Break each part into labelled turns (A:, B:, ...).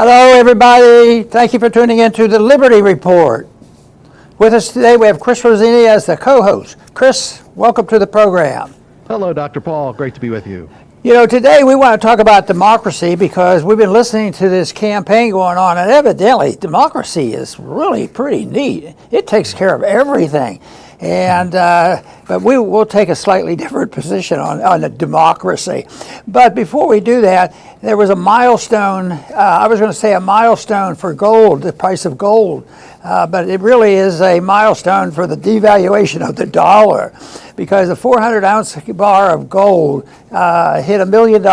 A: Hello, everybody. Thank you for tuning in to the Liberty Report. With us today, we have Chris Rossini as the co-host. Chris, welcome to the program.
B: Hello, Dr. Paul. Great to be with you.
A: You know, today we want to talk about democracy because we've been listening to this campaign going on, and evidently democracy is really pretty neat. It takes care of everything. And but we will take a slightly different position on the democracy. But before we do that, there was a milestone. I was going to say a milestone for gold, the price of gold, but it really is a milestone for the devaluation of the dollar, because a 400-ounce bar of gold hit $1 million.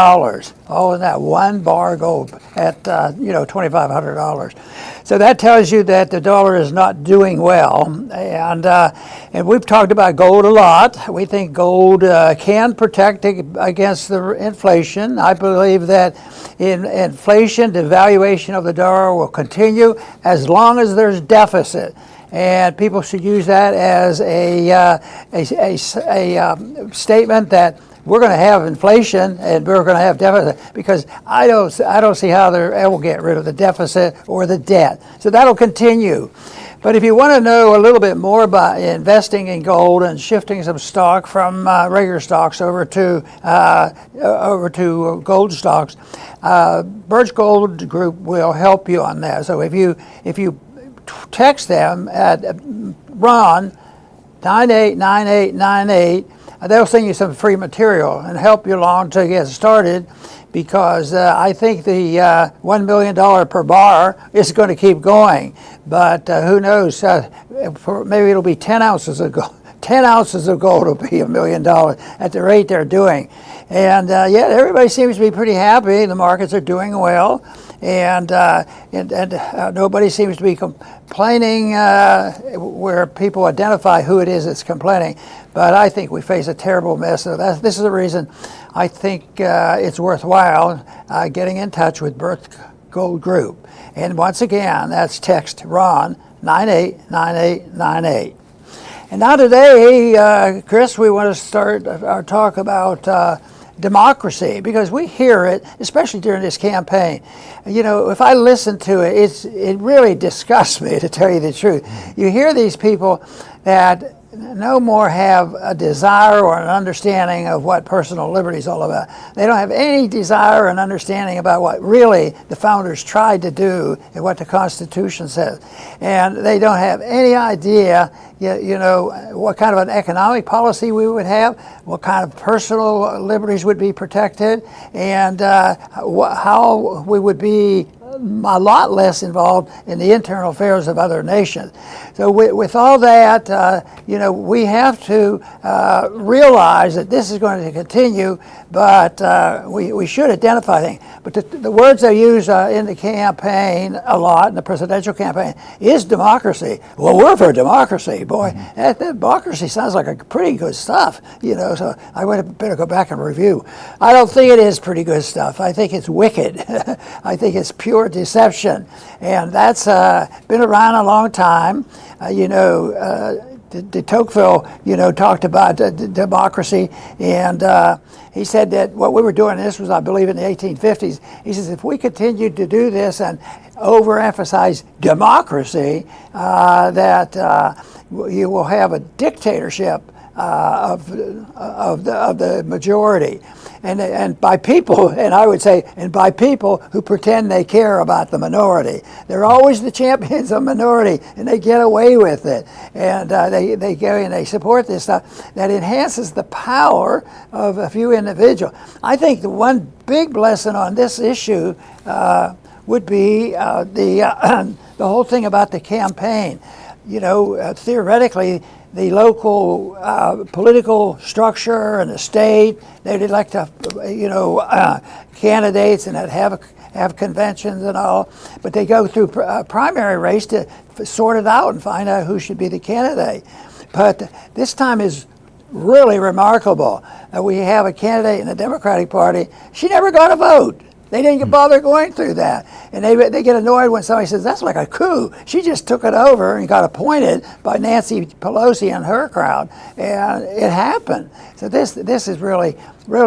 A: All in that one bar of gold at $2,500. So that tells you that the dollar is not doing well, and we've talked about gold a lot. We think gold can protect against the inflation. I believe that inflation, devaluation of the dollar will continue as long as there's deficit. And people should use that as a statement that we're going to have inflation and we're going to have deficit, because I don't see how they'll ever get rid of the deficit or the debt. So that'll continue. But if you want to know a little bit more about investing in gold and shifting some stock from regular stocks over to gold stocks, Birch Gold Group will help you on that. So if you text them at Ron 989898, they'll send you some free material and help you along to get started, because I think the $1 million per bar is going to keep going. But who knows? Maybe it'll be 10 ounces of gold. 10 ounces of gold will be $1 million at the rate they're doing. And yet everybody seems to be pretty happy. The markets are doing well. And nobody seems to be complaining where people identify who it is that's complaining. But I think we face a terrible mess. So this is the reason I think it's worthwhile getting in touch with Birch Gold Group. And once again, that's text Ron 989898. And now today, Chris, we want to start our talk about democracy, because we hear it, especially during this campaign. You know, if I listen to it, it really disgusts me, to tell you the truth. You hear these people that no more have a desire or an understanding of what personal liberty is all about. They don't have any desire and understanding about what really the founders tried to do and what the Constitution says. And they don't have any idea, what kind of an economic policy we would have, what kind of personal liberties would be protected, and how we would be a lot less involved in the internal affairs of other nations. So with all that, we have to realize that this is going to continue, but we should identify things. But the words they use in the campaign a lot, in the presidential campaign, is democracy. Well, we're for democracy, boy. Mm-hmm. That democracy sounds like a pretty good stuff, so I would better go back and review. I don't think it is pretty good stuff. I think it's wicked. I think it's pure deception, and that's been around a long time. De Tocqueville, talked about democracy, and he said that what we were doing, this was, I believe, in the 1850s, he says, if we continue to do this and overemphasize democracy, that you will have a dictatorship of the majority, and by people, and I would say, and by people who pretend they care about the minority. They're always the champions of minority, and they get away with it, and they go and they support this stuff that enhances the power of a few individuals. I think the one big lesson on this issue would be the whole thing about the campaign. Theoretically, the local political structure and the state, they'd elect candidates and have conventions and all, but they go through a primary race to sort it out and find out who should be the candidate. But this time is really remarkable. We have a candidate in the Democratic Party. She never got a vote. They didn't bother going through that. And they get annoyed when somebody says, that's like a coup. She just took it over and got appointed by Nancy Pelosi and her crowd. And it happened. So this is really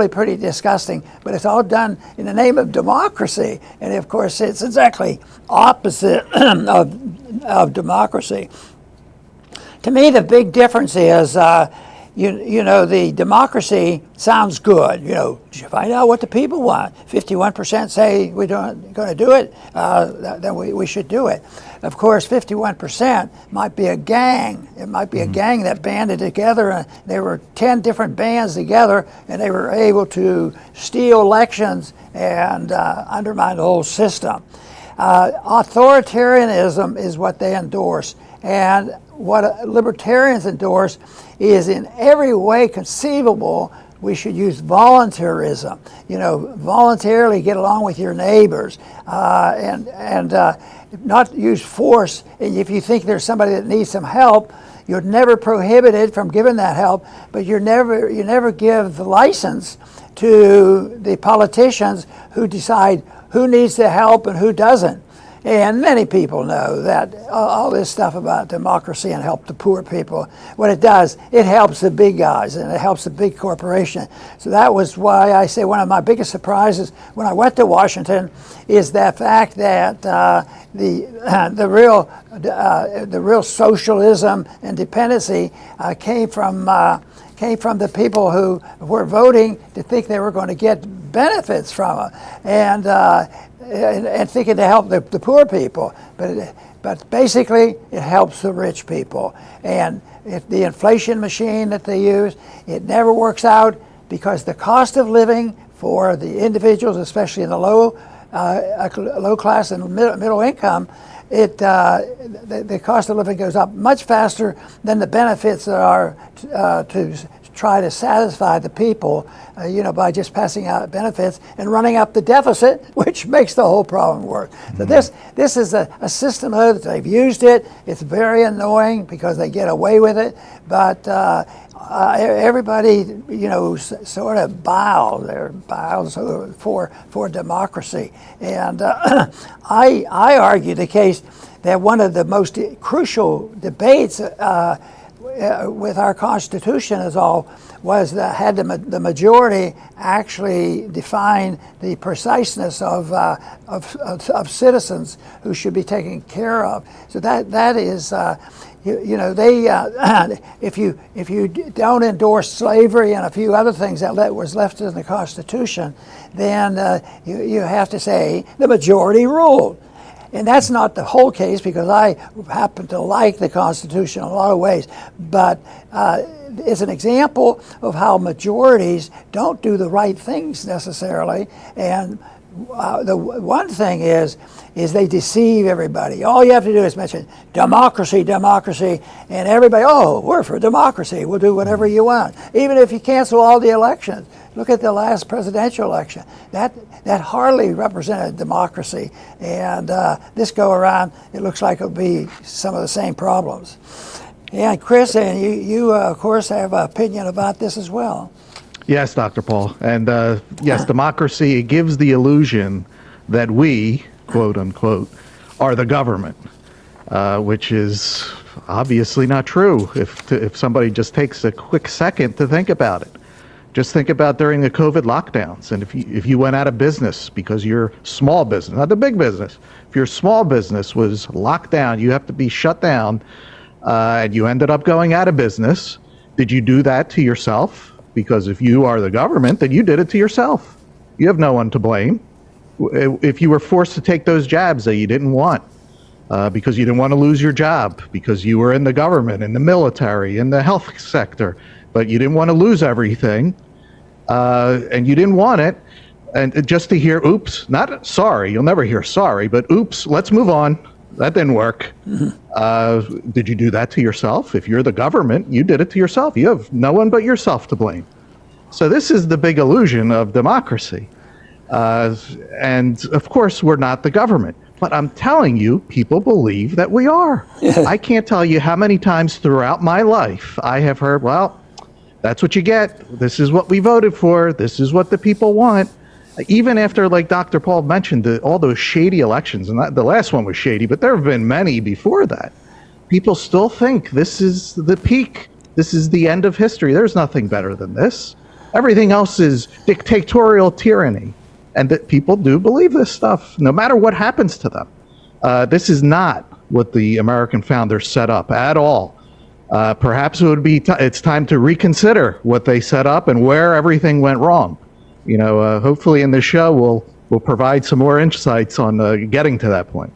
A: pretty disgusting. But it's all done in the name of democracy. And of course, it's exactly opposite of democracy. To me, the big difference is, the democracy sounds good. You find out what the people want. 51% say we're going to do it, then we should do it. Of course, 51% might be a gang. It might be a gang that banded together. And there were 10 different bands together, and they were able to steal elections and undermine the whole system. Authoritarianism is what they endorse. And what libertarians endorse is in every way conceivable, we should use voluntarism. Voluntarily get along with your neighbors and not use force. And if you think there's somebody that needs some help, you're never prohibited from giving that help, but you never give the license to the politicians who decide who needs the help and who doesn't. And many people know that all this stuff about democracy and help the poor people, what it does, it helps the big guys and it helps the big corporation. So that was why I say one of my biggest surprises when I went to Washington is the fact that the real socialism and dependency came from the people who were voting to think they were going to get benefits from it, and thinking to help the poor people. But basically, it helps the rich people. And if the inflation machine that they use, it never works out because the cost of living for the individuals, especially in the low class and middle income, the cost of living goes up much faster than the benefits that are to try to satisfy the people, by just passing out benefits and running up the deficit, which makes the whole problem work. So this is a system that they've used it. It's very annoying because they get away with it, but everybody, sort of bows for democracy. And I argue the case that one of the most crucial debates with our Constitution was that had the majority actually define the preciseness of citizens who should be taken care of. So that is, if you don't endorse slavery and a few other things that was left in the Constitution, then you have to say the majority ruled. And that's not the whole case because I happen to like the Constitution in a lot of ways. But it's an example of how majorities don't do the right things necessarily. And the one thing is they deceive everybody. All you have to do is mention democracy, and everybody, we're for democracy. We'll do whatever you want. Even if you cancel all the elections. Look at the last presidential election. That hardly represented democracy. And this go around, it looks like it'll be some of the same problems. And Chris, and you of course have an opinion about this as well.
B: Yes, Dr. Paul. And yes, democracy, it gives the illusion that we, quote unquote, are the government, which is obviously not true if somebody just takes a quick second to think about it. Just think about during the COVID lockdowns, and if you went out of business because your small business, not the big business, if your small business was locked down, you have to be shut down, and you ended up going out of business, did you do that to yourself? Because if you are the government, then you did it to yourself. You have no one to blame. If you were forced to take those jabs that you didn't want, because you didn't want to lose your job, because you were in the government, in the military, in the health sector, but you didn't want to lose everything, and you didn't want it, and just to hear, oops, not sorry, you'll never hear sorry, but oops, let's move on. That didn't work. Did you do that to yourself? If you're the government, you did it to yourself. You have no one but yourself to blame. So this is the big illusion of democracy. And of course, we're not the government. But I'm telling you, people believe that we are. I can't tell you how many times throughout my life I have heard, well, that's what you get. This is what we voted for. This is what the people want. Even after, like Dr. Paul mentioned, all those shady elections, and the last one was shady, but there have been many before that. People still think this is the peak. This is the end of history. There's nothing better than this. Everything else is dictatorial tyranny. And that people do believe this stuff, no matter what happens to them. This is not what the American founders set up at all. Perhaps it would be it's time to reconsider what they set up and where everything went wrong. Hopefully in this show we'll provide some more insights on getting to that point.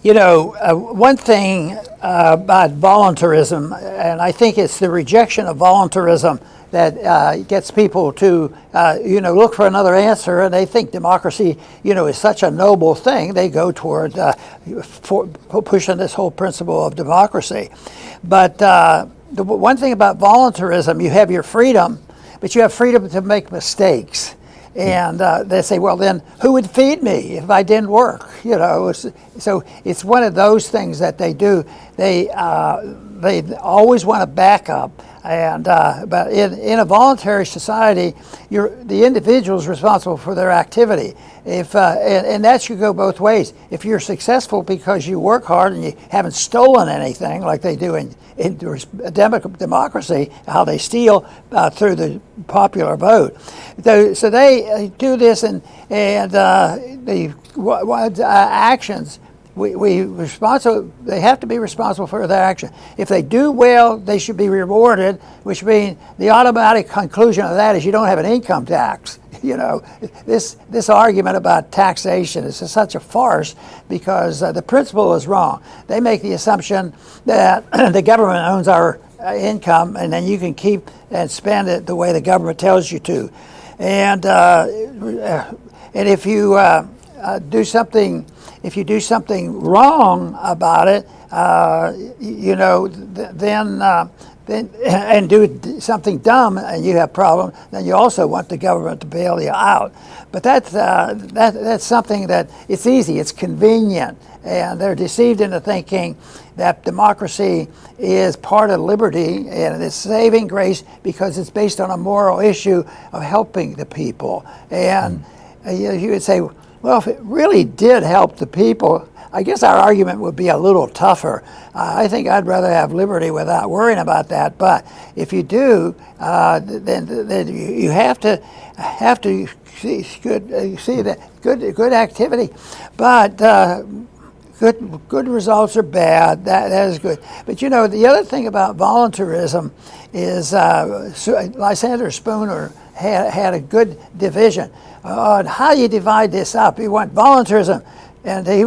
A: One thing about voluntarism, and I think it's the rejection of voluntarism that gets people to, look for another answer, and they think democracy, is such a noble thing. They go toward pushing this whole principle of democracy. But the one thing about voluntarism, you have your freedom, but you have freedom to make mistakes. And they say, well, then who would feed me if I didn't work? So it's one of those things that they do. They always want to back up. And but in a voluntary society, the individual is responsible for their activity. And that should go both ways. If you're successful because you work hard and you haven't stolen anything, like they do in democracy, how they steal through the popular vote. So they do this, and the actions. They have to be responsible for their action. If they do well, they should be rewarded, which means the automatic conclusion of that is you don't have an income tax. This argument about taxation is such a farce because the principle is wrong. They make the assumption that the government owns our income, and then you can keep and spend it the way the government tells you to. And if you do something. If you do something wrong about it, then and do something dumb and you have problem, then you also want the government to bail you out. But that's something that it's easy, it's convenient, and they're deceived into thinking that democracy is part of liberty and it's saving grace because it's based on a moral issue of helping the people. And you would say, well, if it really did help the people, I guess our argument would be a little tougher. I think I'd rather have liberty without worrying about that. But if you do, then you have to see good activity. But good results are bad. That is good. But the other thing about voluntarism is Lysander Spooner had a good division on how you divide this up. You want voluntarism, and he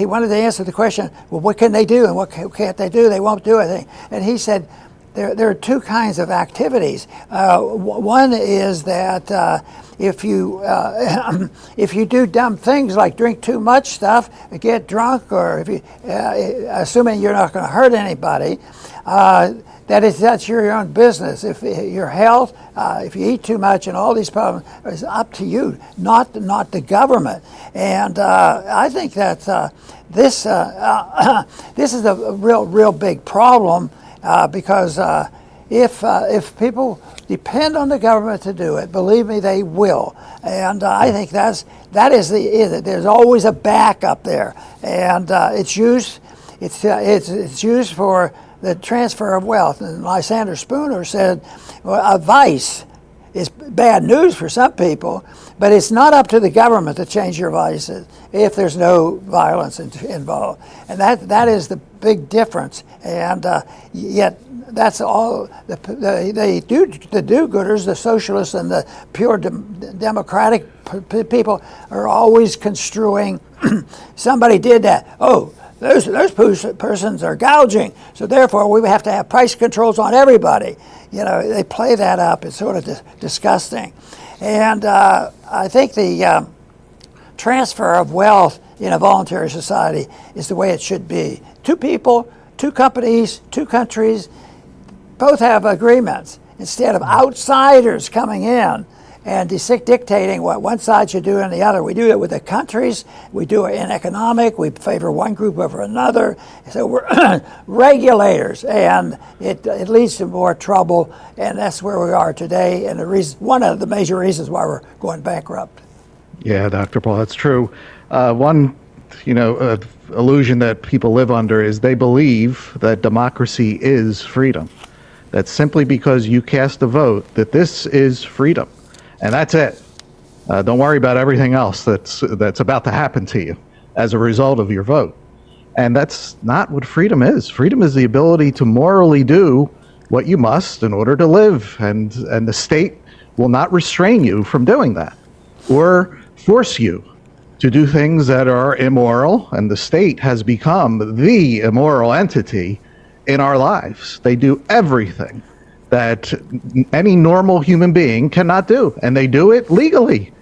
A: wanted to answer the question, well, what can they do and what can't they do? They won't do anything. And he said there are two kinds of activities. One is that if you do dumb things like drink too much stuff, get drunk, or if you assuming you're not going to hurt anybody, that's your own business. If your health, if you eat too much, and all these problems is up to you, not the government. And I think that this is a real big problem because if people depend on the government to do it, believe me, they will. And I think there's always a backup there, and it's used for the transfer of wealth. And Lysander Spooner said, well, a vice is bad news for some people, but it's not up to the government to change your vices if there's no violence involved. And that is the big difference. And yet that's all the do-gooders, the socialists and the pure democratic people are always construing somebody did that. Oh, those persons are gouging, so therefore we have to have price controls on everybody. They play that up. It's sort of disgusting. And I think the transfer of wealth in a voluntary society is the way it should be. Two people, two companies, two countries, both have agreements instead of outsiders coming in and dictating what one side should do and the other. We do it with the countries. We do it in economic. We favor one group over another. So we're regulators, and it leads to more trouble, and that's where we are today, and one of the major reasons why we're going bankrupt.
B: Yeah, Dr. Paul, that's true. One, illusion that people live under is they believe that democracy is freedom. That simply because you cast a vote, that this is freedom, and that's it. Don't worry about everything else that's about to happen to you as a result of your vote. And that's not what freedom is. Freedom is the ability to morally do what you must in order to live, and the state will not restrain you from doing that or force you to do things that are immoral, and the state has become the immoral entity in our lives. They do everything that any normal human being cannot do, and they do it legally,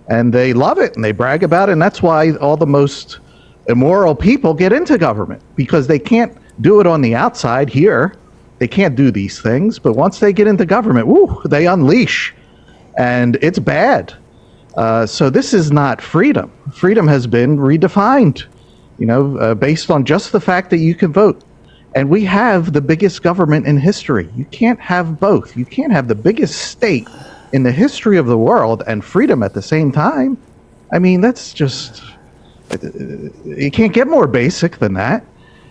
B: and they love it, and they brag about it, and that's why all the most immoral people get into government, because they can't do it on the outside here. They can't do these things, but once they get into government, they unleash, and it's bad. So this is not freedom. Freedom has been redefined, based on just the fact that you can vote. And we have the biggest government in history. You can't have both. You can't have the biggest state in the history of the world and freedom at the same time. I mean, that's just, you can't get more basic than that.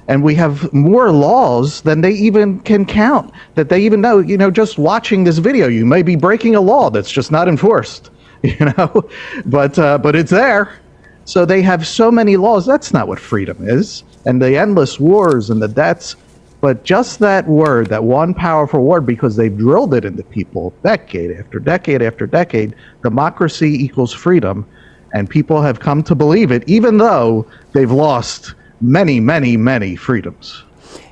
B: And we have more laws than they even can count, that they even know. Just watching this video, you may be breaking a law that's just not enforced, but it's there. So they have so many laws. That's not what freedom is. And the endless wars and the debts. But just that word, that one powerful word, because they've drilled it into people decade after decade after decade, democracy equals freedom. And people have come to believe it, even though they've lost many, many, many freedoms.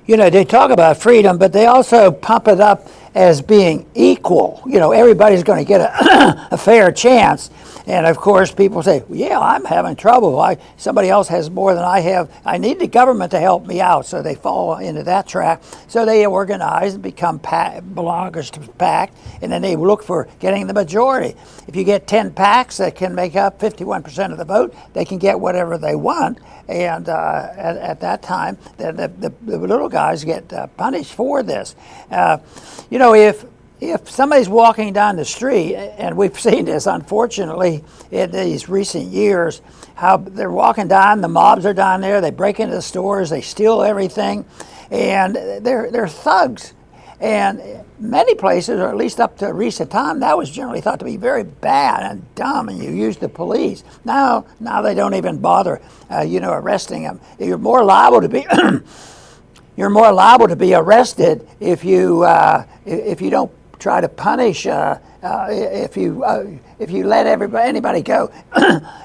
A: They talk about freedom, but they also pump it up as being equal. Everybody's going to get a fair chance. And of course, people say, yeah, I'm having trouble. Somebody else has more than I have. I need the government to help me out. So they fall into that trap. So they organize and become belongers to PAC, and then they look for getting the majority. If you get 10 PACs that can make up 51% of the vote, they can get whatever they want. And at that time, the little guys get punished for this. If somebody's walking down the street, and we've seen this, unfortunately, in these recent years, how they're walking down, the mobs are down there, they break into the stores, they steal everything, and they're thugs. And many places, or at least up to recent time, that was generally thought to be very bad and dumb, and you use the police. Now they don't even bother, arresting them. You're more liable to be you're more liable to be arrested if you don't try to punish if you let anybody go,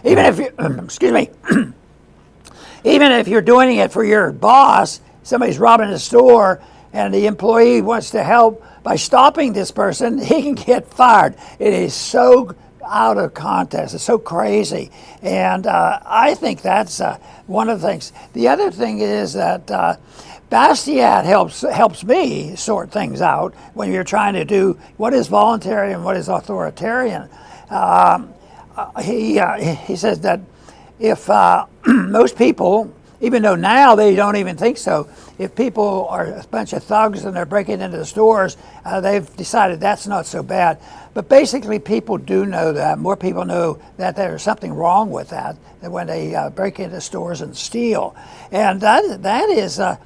A: even if you excuse me, even if you're doing it for your boss. Somebody's robbing a store, and the employee wants to help by stopping this person, he can get fired. It is so out of context. It's so crazy, and I think that's one of the things. The other thing is that. Bastiat helps me sort things out when you're trying to do what is voluntary and what is authoritarian. He says that if most people, even though now they don't even think so, if people are a bunch of thugs and they're breaking into the stores, they've decided that's not so bad. But basically, people do know that. More people know that there's something wrong with that when they break into stores and steal. And that is the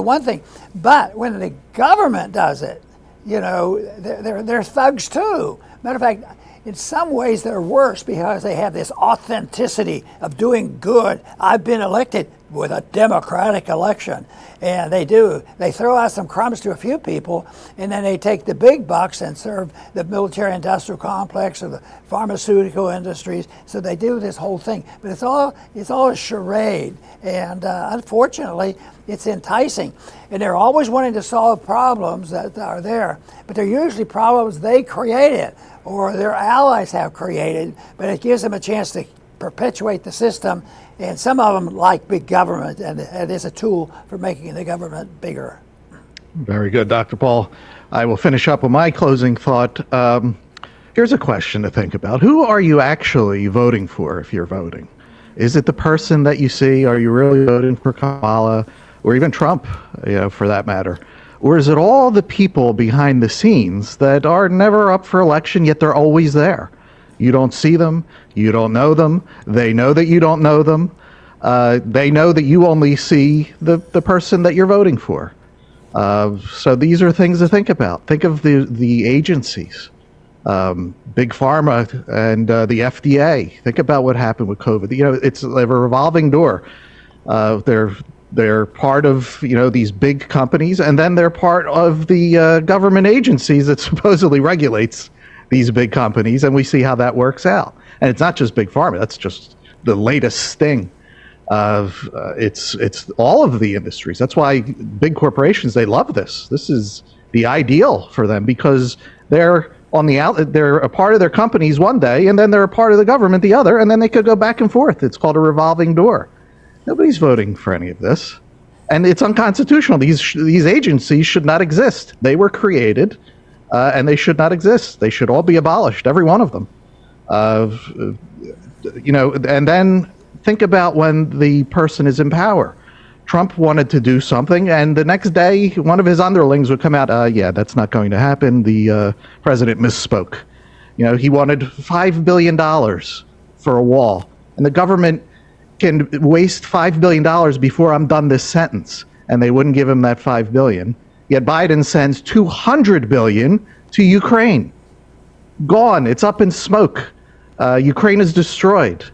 A: one thing. But when the government does it, they're thugs too. Matter of fact, in some ways they're worse because they have this authenticity of doing good. I've been elected with a democratic election, and they throw out some crumbs to a few people, and then they take the big bucks and serve the military industrial complex or the pharmaceutical industries. So they do this whole thing, but it's all a charade, and unfortunately it's enticing, and they're always wanting to solve problems that are there, but they're usually problems they created or their allies have created, but it gives them a chance to perpetuate the system. And some of them like big government, and it is a tool for making the government bigger.
B: Very good, Dr. Paul. I will finish up with my closing thought. Here's a question to think about. Who are you actually voting for if you're voting? Is it the person that you see? Are you really voting for Kamala or even Trump, for that matter? Or is it all the people behind the scenes that are never up for election, yet they're always there? You don't see them. You don't know them. They know that you don't know them. They know that you only see the person that you're voting for. So these are things to think about. Think of the agencies, Big Pharma and the FDA. Think about what happened with COVID. You know, it's a revolving door. They're part of, you know, these big companies, and then they're part of the government agencies that supposedly regulates these big companies, and we see how that works out. And it's not just Big Pharma. That's just the latest sting of it's all of the industries. That's why big corporations, they love this. This is the ideal for them, because they're on the they're a part of their companies one day, and then they're a part of the government the other, and then they could go back and forth. It's called a revolving door. Nobody's voting for any of this, and it's unconstitutional. These agencies should not exist. They were created, and they should not exist. They should all be abolished, every one of them. You know, and then think about when the person is in power. Trump wanted to do something, and the next day, one of his underlings would come out, yeah, that's not going to happen. The president misspoke. You know, he wanted $5 billion for a wall, and the government can waste $5 billion before I'm done this sentence, and they wouldn't give him that $5 billion. Yet Biden sends $200 billion to Ukraine. Gone. It's up in smoke. Ukraine is destroyed.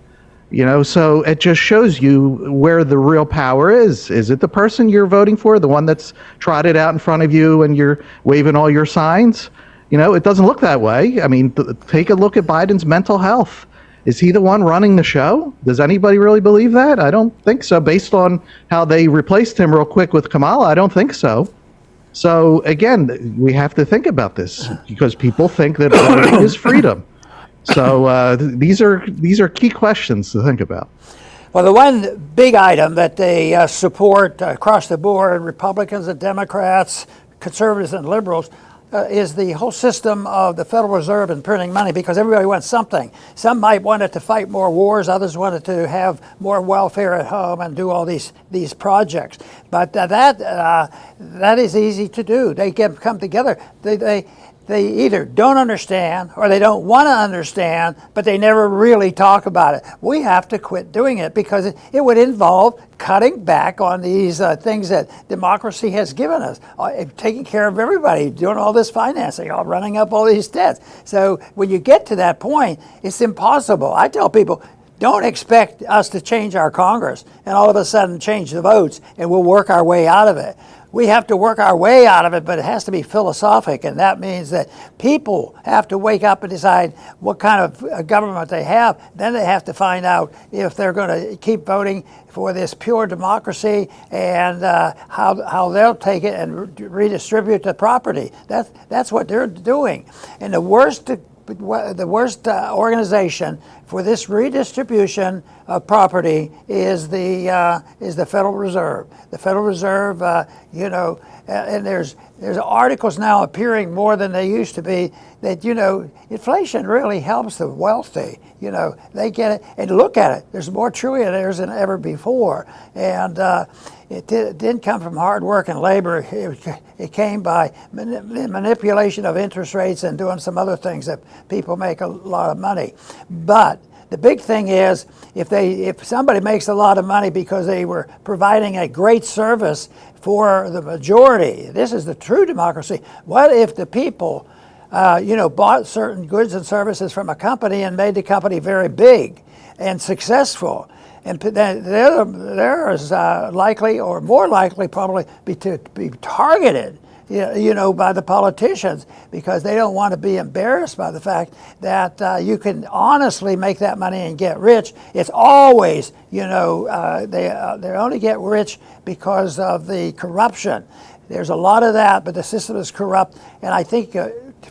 B: You know, so it just shows you where the real power is. Is it the person you're voting for, the one that's trotted out in front of you and you're waving all your signs? You know, it doesn't look that way. I mean, take a look at Biden's mental health. Is he the one running the show? Does anybody really believe that? I don't think so. Based on how they replaced him real quick with Kamala, I don't think so. So again, we have to think about this, because people think that voting is freedom. So these are key questions to think about.
A: Well, the one big item that they support across the board, Republicans and Democrats, conservatives and liberals, is the whole system of the Federal Reserve and printing money, because everybody wants something. Some might want it to fight more wars, others want it to have more welfare at home and do all these projects. But that is easy to do. They come together. They either don't understand or they don't want to understand, but they never really talk about it. We have to quit doing it, because it would involve cutting back on these things that democracy has given us, taking care of everybody, doing all this financing, running up all these debts. So when you get to that point, it's impossible. I tell people, don't expect us to change our Congress and all of a sudden change the votes and we'll work our way out of it. We have to work our way out of it, but it has to be philosophic, and that means that people have to wake up and decide what kind of government they have. Then they have to find out if they're going to keep voting for this pure democracy, and how they'll take it and redistribute the property. That's what they're doing. And the worst organization for this redistribution of property is the Federal Reserve. The Federal Reserve, and there's articles now appearing more than they used to be that, inflation really helps the wealthy. They get it, and look at it. There's more trillionaires than ever before, and it didn't come from hard work and labor. It came by manipulation of interest rates and doing some other things that people make a lot of money. But the big thing is, if somebody makes a lot of money because they were providing a great service for the majority, this is the true democracy. What if the people, bought certain goods and services from a company and made the company very big and successful? And there is likely, or more likely probably, to be targeted, by the politicians, because they don't want to be embarrassed by the fact that you can honestly make that money and get rich. It's always, they only get rich because of the corruption. There's a lot of that, but the system is corrupt. And I think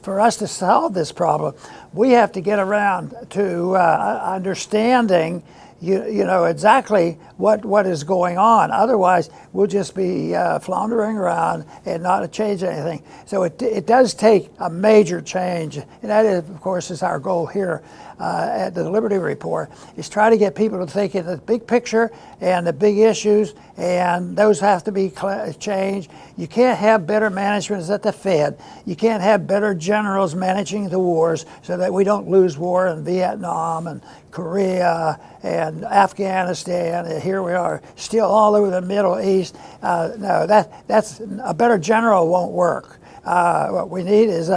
A: for us to solve this problem, we have to get around to understanding you know exactly what is going on. Otherwise, we'll just be floundering around and not change anything. So it does take a major change, and that is, of course, is our goal here at the Liberty Report, is try to get people to think in the big picture and the big issues, and those have to be changed. You can't have better management at the Fed. You can't have better generals managing the wars so that we don't lose war in Vietnam and Korea and Afghanistan, and here we are still all over the Middle East. No, that's a better general won't work. What we need is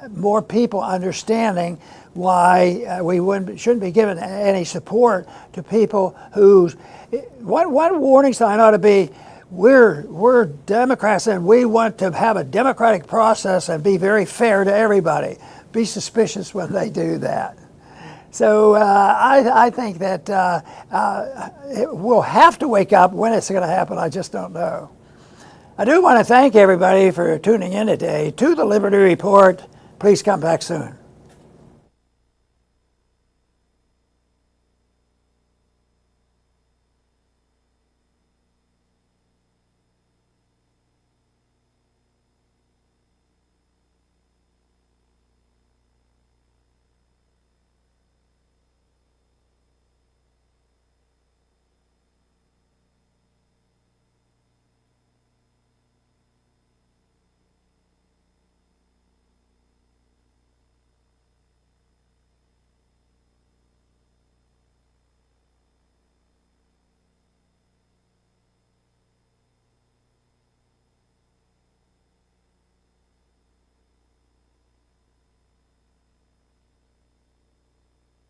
A: more people understanding why we shouldn't be giving any support to people whose one warning sign ought to be, we're Democrats and we want to have a democratic process and be very fair to everybody. Be suspicious when they do that. So I think that we'll have to wake up. When it's going to happen, I just don't know. I do want to thank everybody for tuning in today to the Liberty Report. Please come back soon.